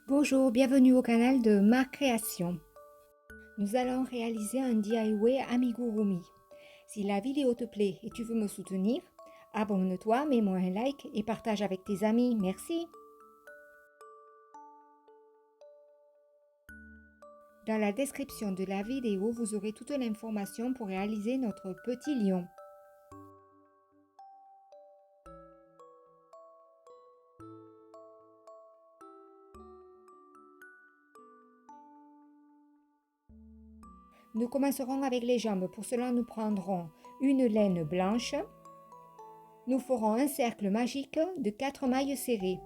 Bonjour, bienvenue au canal de Ma Création. Nous allons réaliser un DIY amigurumi. Si la vidéo te plaît et tu veux me soutenir, abonne-toi, mets-moi un like et partage avec tes amis. Merci. Dans la description de la vidéo, vous aurez toute l'information pour réaliser notre petit lion. Nous commencerons avec les jambes. Pour cela, nous prendrons une laine blanche. Nous ferons un cercle magique de 4 mailles serrées.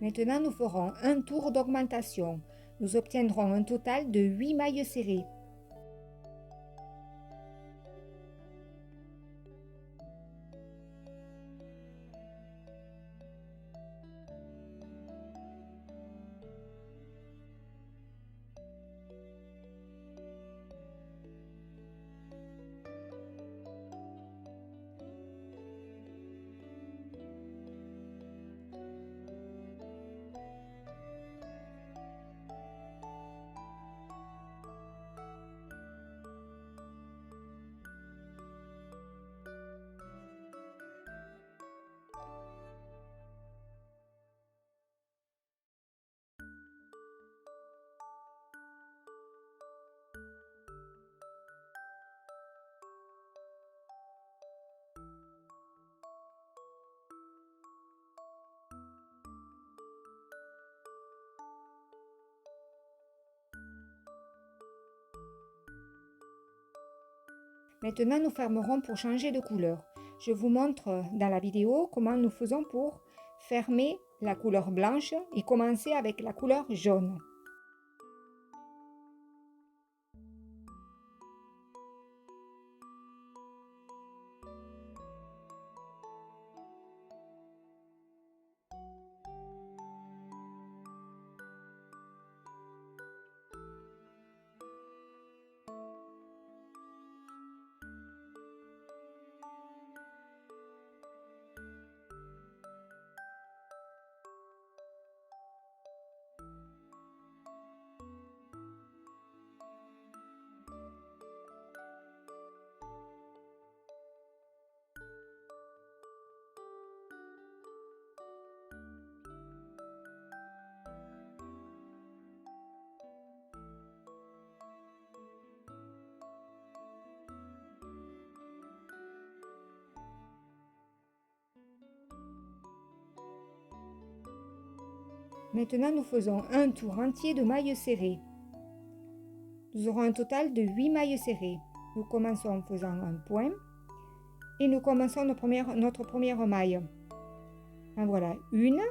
Maintenant, nous ferons un tour d'augmentation. Nous obtiendrons un total de 8 mailles serrées. Maintenant, nous fermerons pour changer de couleur. Je vous montre dans la vidéo comment nous faisons pour fermer la couleur blanche et commencer avec la couleur jaune. Maintenant, nous faisons un tour entier de mailles serrées. Nous aurons un total de 8 mailles serrées. Nous commençons en faisant un point et nous commençons notre première maille. En voilà une.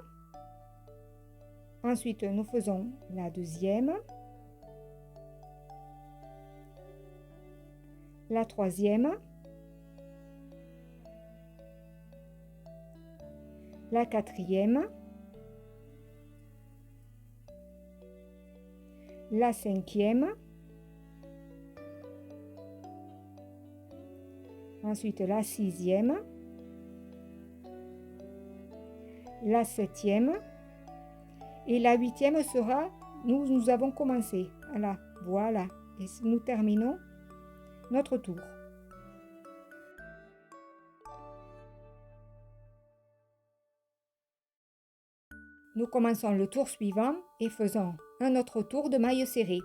Ensuite, nous faisons la deuxième, la troisième, la quatrième, la cinquième, ensuite la sixième, la septième et la huitième sera, nous avons commencé. Voilà, et nous terminons notre tour. Nous commençons le tour suivant et faisons un autre tour de mailles serrées.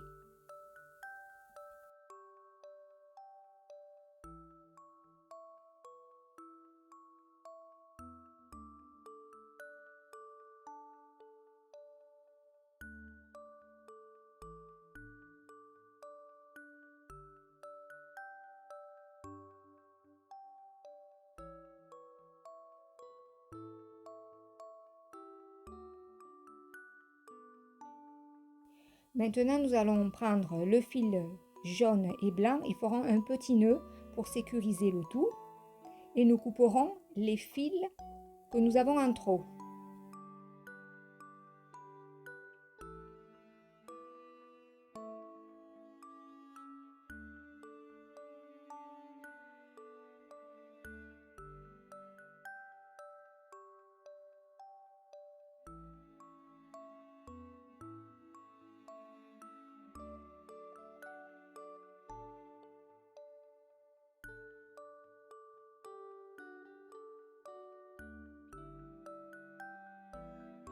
Maintenant, nous allons prendre le fil jaune et blanc et ferons un petit nœud pour sécuriser le tout. Et nous couperons les fils que nous avons en trop.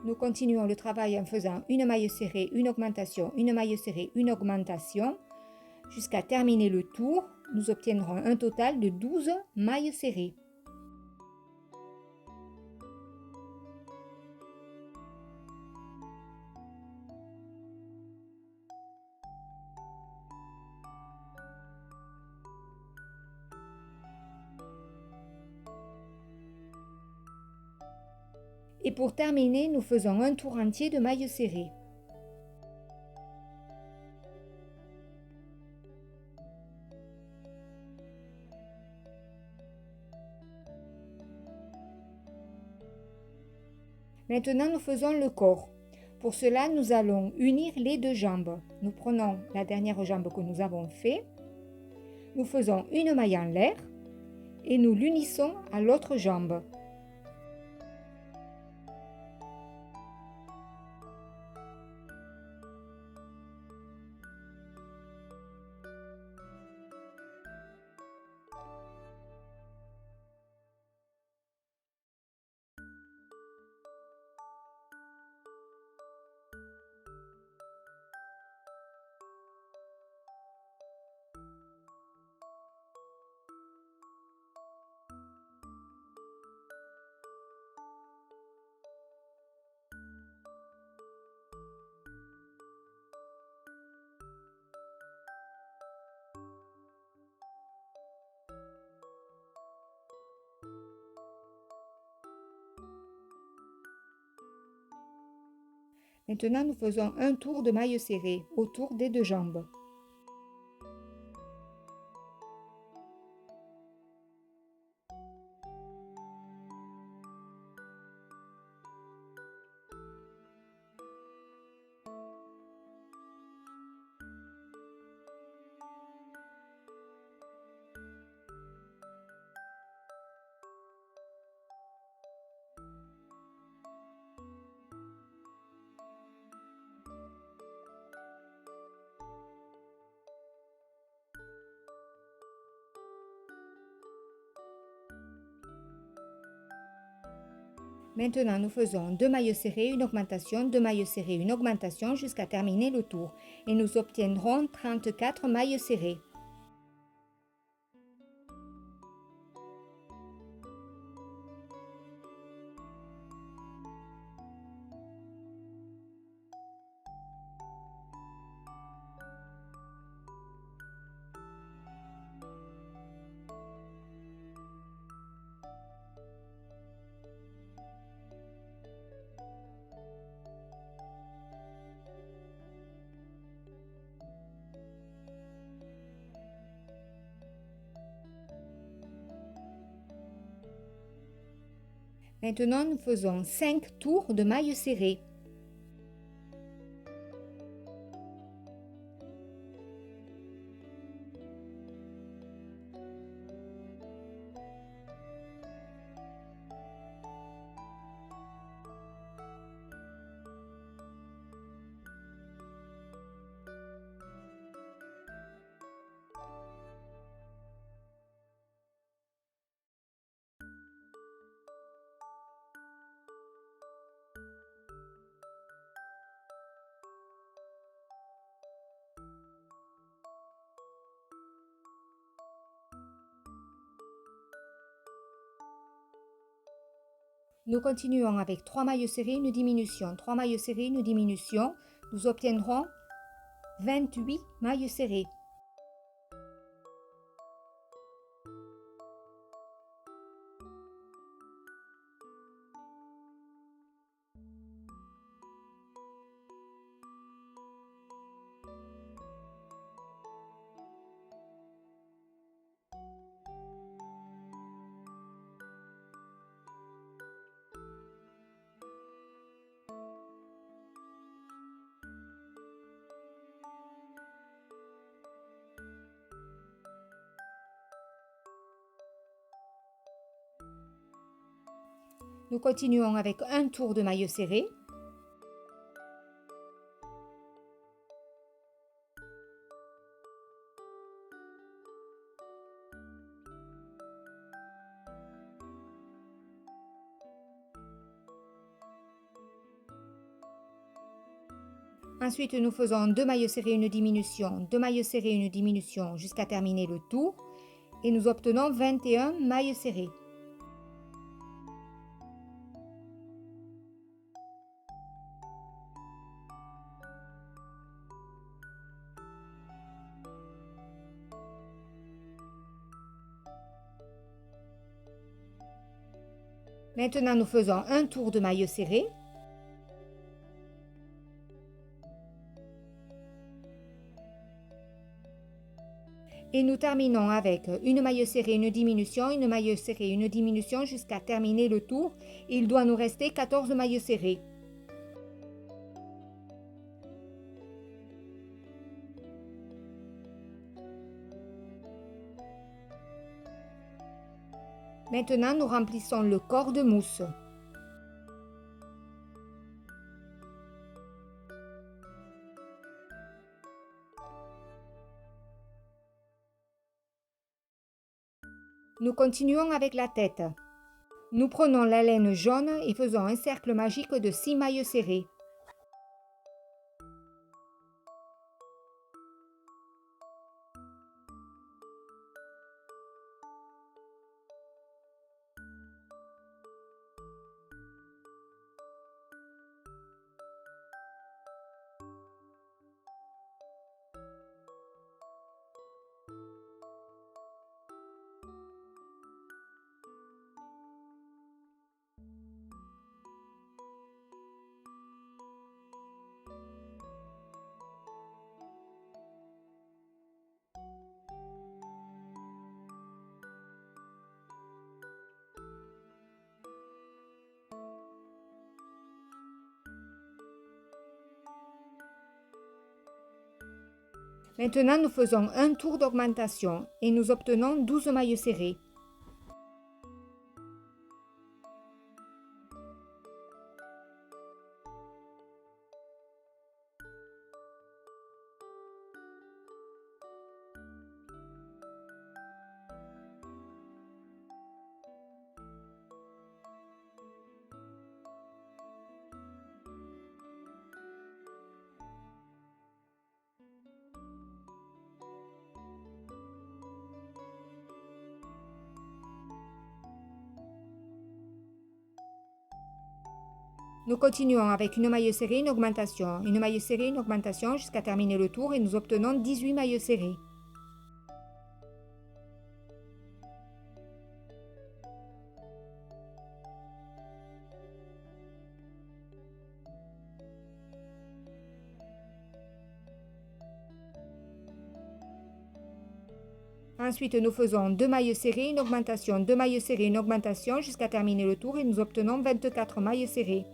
Nous continuons le travail en faisant une maille serrée, une augmentation, une maille serrée, une augmentation. Jusqu'à terminer le tour, nous obtiendrons un total de 12 mailles serrées. Et pour terminer, nous faisons un tour entier de mailles serrées. Maintenant, nous faisons le corps. Pour cela, nous allons unir les deux jambes. Nous prenons la dernière jambe que nous avons fait. Nous faisons une maille en l'air et nous l'unissons à l'autre jambe. Maintenant, nous faisons un tour de maille serrée autour des deux jambes. Maintenant, nous faisons 2 mailles serrées, une augmentation, 2 mailles serrées, une augmentation jusqu'à terminer le tour. Et nous obtiendrons 34 mailles serrées. Maintenant, nous faisons 5 tours de mailles serrées. Nous continuons avec 3 mailles serrées, une diminution, 3 mailles serrées, une diminution. Nous obtiendrons 28 mailles serrées. Nous continuons avec un tour de maillot serré. Ensuite, nous faisons 2 maillots serrés, une diminution, 2 maillots serrés, une diminution jusqu'à terminer le tour et nous obtenons 21 mailles serrées. Maintenant, nous faisons un tour de maillot serré. Et nous terminons avec une maille serrée, une diminution, une maille serrée, une diminution jusqu'à terminer le tour. Il doit nous rester 14 mailles serrées. Maintenant, nous remplissons le corps de mousse. Nous continuons avec la tête. Nous prenons la laine jaune et faisons un cercle magique de 6 mailles serrées. Maintenant, nous faisons un tour d'augmentation et nous obtenons 12 mailles serrées. Nous continuons avec une maille serrée, une augmentation, une maille serrée, une augmentation jusqu'à terminer le tour et nous obtenons 18 mailles serrées. Ensuite, nous faisons 2 mailles serrées, une augmentation, 2 mailles serrées, une augmentation jusqu'à terminer le tour et nous obtenons 24 mailles serrées.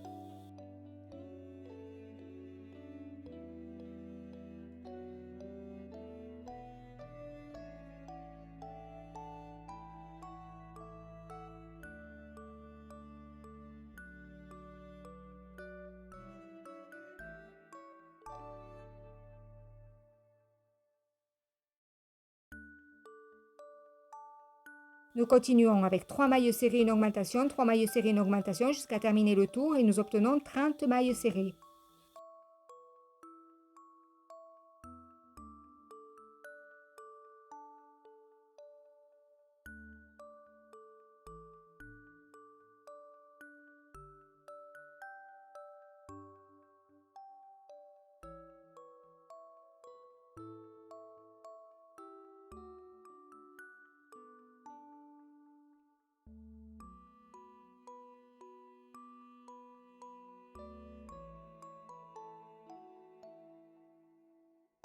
Nous continuons avec 3 mailles serrées, une augmentation, 3 mailles serrées, une augmentation jusqu'à terminer le tour et nous obtenons 30 mailles serrées.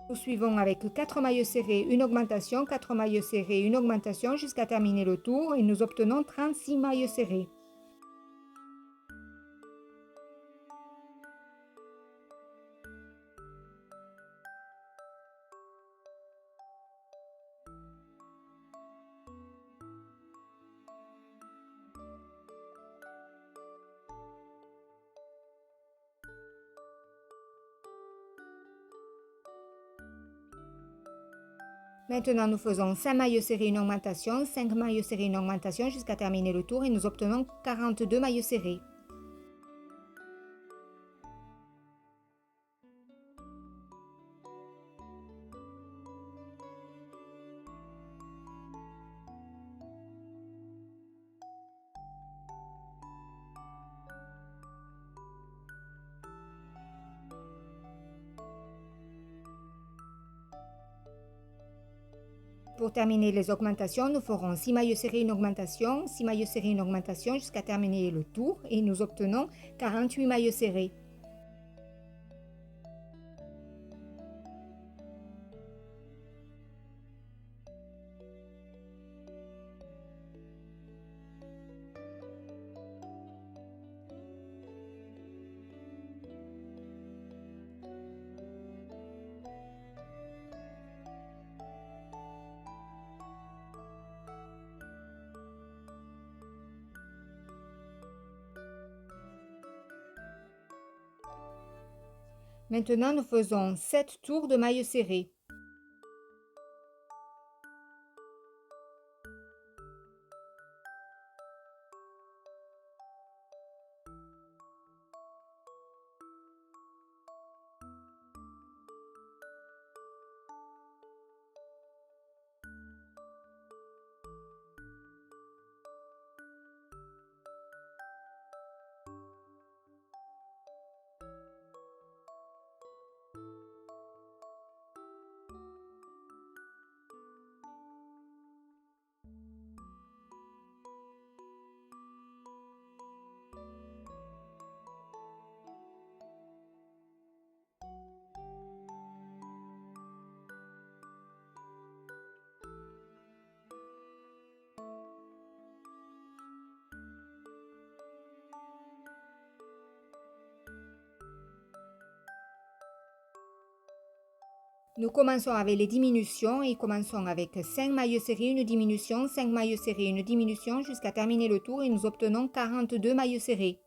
Nous suivons avec 4 mailles serrées, une augmentation, 4 mailles serrées, une augmentation jusqu'à terminer le tour et nous obtenons 36 mailles serrées. Maintenant, nous faisons 5 maillots serrés, une augmentation, 5 maillots serrés, une augmentation jusqu'à terminer le tour et nous obtenons 42 maillots serrés. Pour terminer les augmentations, nous ferons 6 maillots serrés, une augmentation, 6 maillots serrés, une augmentation jusqu'à terminer le tour et nous obtenons 48 maillots serrés. Maintenant, nous faisons 7 tours de maillots serrés. Nous commençons avec les diminutions et commençons avec 5 maillots serrés, une diminution, 5 maillots serrés, une diminution jusqu'à terminer le tour et nous obtenons 42 maillots serrés.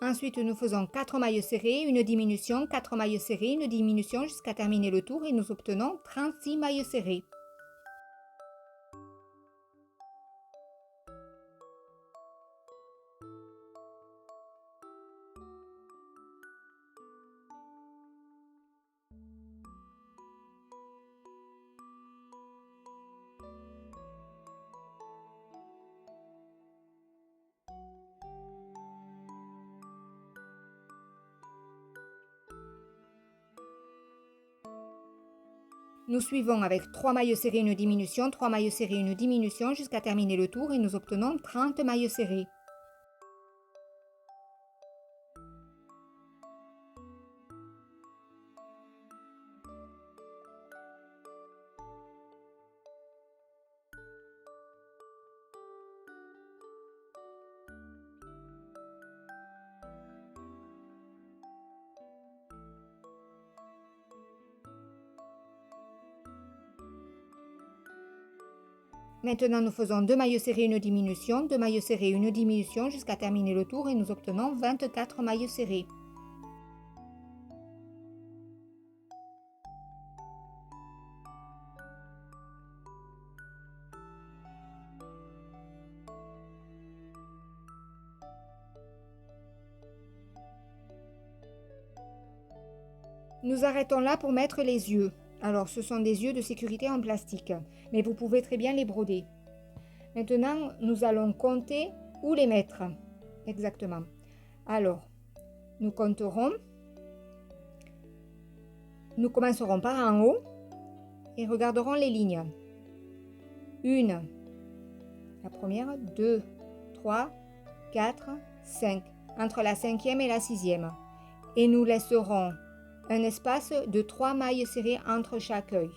Ensuite, nous faisons 4 maillots serrés, une diminution, 4 maillots serrés, une diminution jusqu'à terminer le tour et nous obtenons 36 maillots serrés. Nous suivons avec 3 maillots serrés, une diminution, 3 maillots serrés, une diminution jusqu'à terminer le tour et nous obtenons 30 maillots serrés. Maintenant, nous faisons 2 maillots serrés, une diminution, 2 maillots serrés, une diminution jusqu'à terminer le tour et nous obtenons 24 maillots serrés. Nous arrêtons là pour mettre les yeux. Alors, ce sont des yeux de sécurité en plastique, mais vous pouvez très bien les broder. Maintenant, nous allons compter où les mettre. Exactement. Alors, nous compterons. Nous commencerons par en haut et regarderons les lignes. 1, la première, 2, 3, 4, 5, entre la 5e et la 6e. Et nous laisserons un espace de 3 mailles serrées entre chaque œil.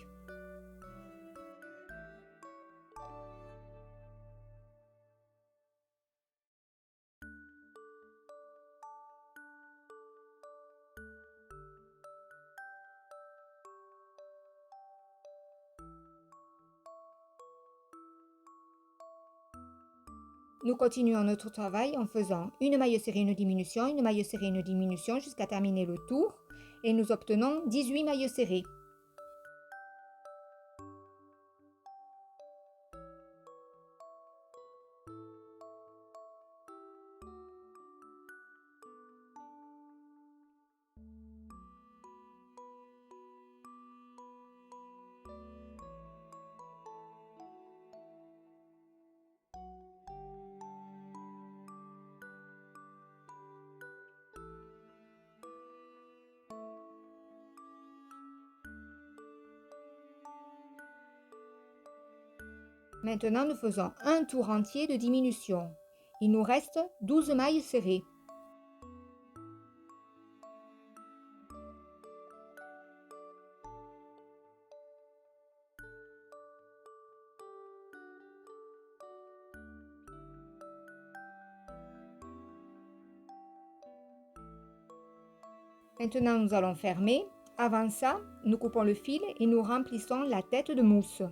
Nous continuons notre travail en faisant une maille serrée, une diminution, une maille serrée, une diminution jusqu'à terminer le tour et nous obtenons 18 mailles serrées. Maintenant, nous faisons un tour entier de diminution. Il nous reste 12 mailles serrées. Maintenant, nous allons fermer. Avant ça, nous coupons le fil et nous remplissons la tête de mousse.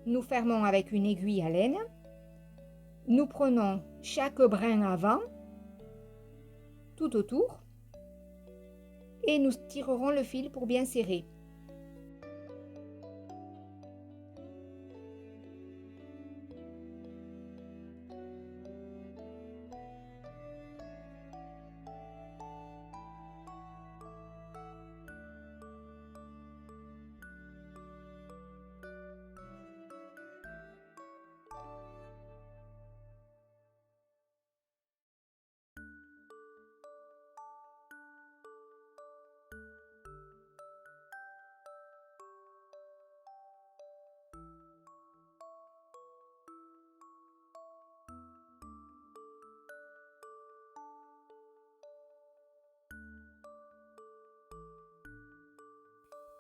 Nous fermons avec une aiguille à laine. Nous prenons chaque brin avant, tout autour, et nous tirerons le fil pour bien serrer.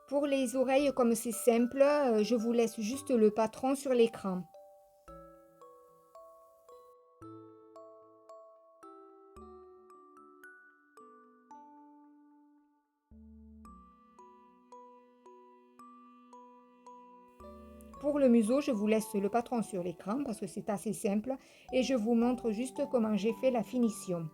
Pour les oreilles, comme c'est simple, je vous laisse juste le patron sur l'écran. Pour le museau, je vous laisse le patron sur l'écran parce que c'est assez simple et je vous montre juste comment j'ai fait la finition.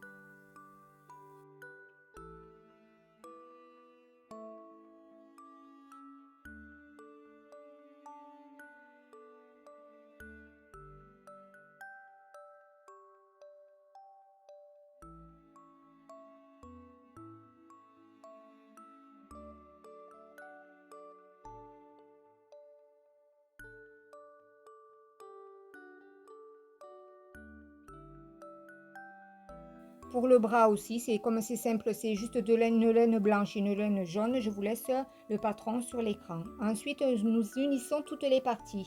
Pour le bras aussi, c'est comme c'est simple, c'est juste de une laine blanche et une laine jaune. Je vous laisse le patron sur l'écran. Ensuite, nous unissons toutes les parties.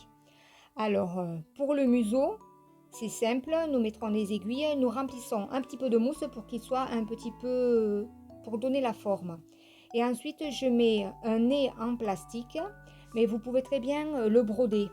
Alors, pour le museau, C'est simple, nous mettrons les aiguilles, nous remplissons un petit peu de mousse pour qu'il soit un petit peu, pour donner la forme. Et ensuite, je mets un nez en plastique, mais vous pouvez très bien le broder.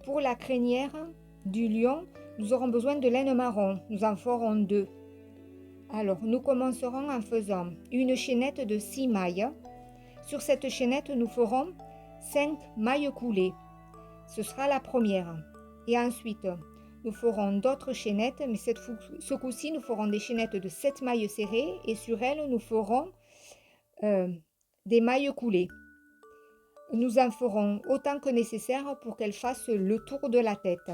Pour la crinière du lion, nous aurons besoin de laine marron. Nous en ferons 2. Alors, nous commencerons en faisant une chaînette de 6 mailles. Sur cette chaînette, nous ferons 5 mailles coulées. Ce sera la première. Et ensuite, nous ferons d'autres chaînettes, mais ce coup-ci, nous ferons des chaînettes de 7 mailles serrées et sur elles, nous ferons des mailles coulées. Nous en ferons autant que nécessaire pour qu'elles fassent le tour de la tête.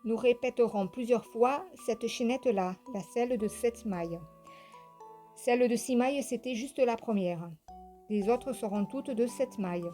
Nous répéterons plusieurs fois cette chaînette-là, celle de 7 mailles. Celle de 6 mailles, c'était juste la première. Les autres seront toutes de 7 mailles.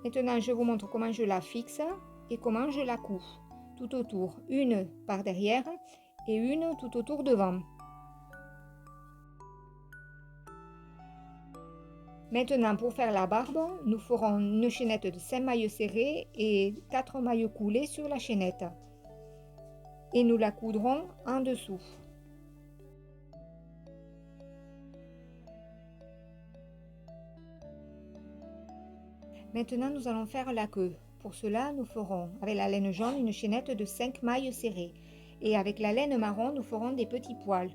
Maintenant, je vous montre comment je la fixe et comment je la couds. Tout autour, une par derrière et une tout autour devant. Maintenant, pour faire la barbe, nous ferons une chaînette de 5 mailles serrées et 4 mailles coulées sur la chaînette. Et nous la coudrons en dessous. Maintenant, nous allons faire la queue. Pour cela, nous ferons avec la laine jaune une chaînette de 5 mailles serrées. Et avec la laine marron, nous ferons des petits poils.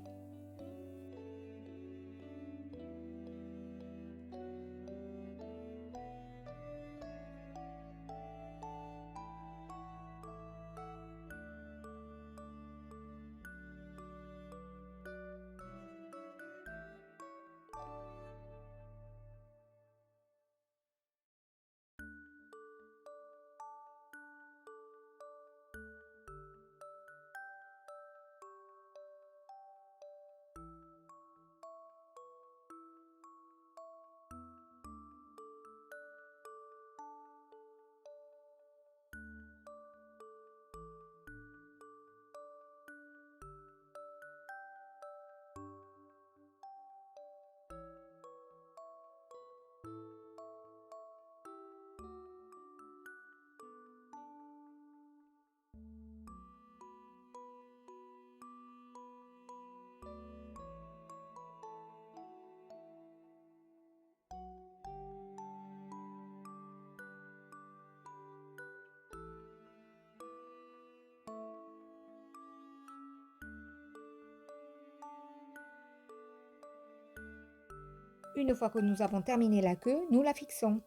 Une fois que nous avons terminé la queue, nous la fixons.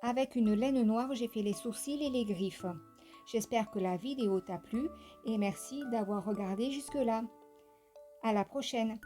Avec une laine noire, j'ai fait les sourcils et les griffes. J'espère que la vidéo t'a plu et merci d'avoir regardé jusque-là. À la prochaine!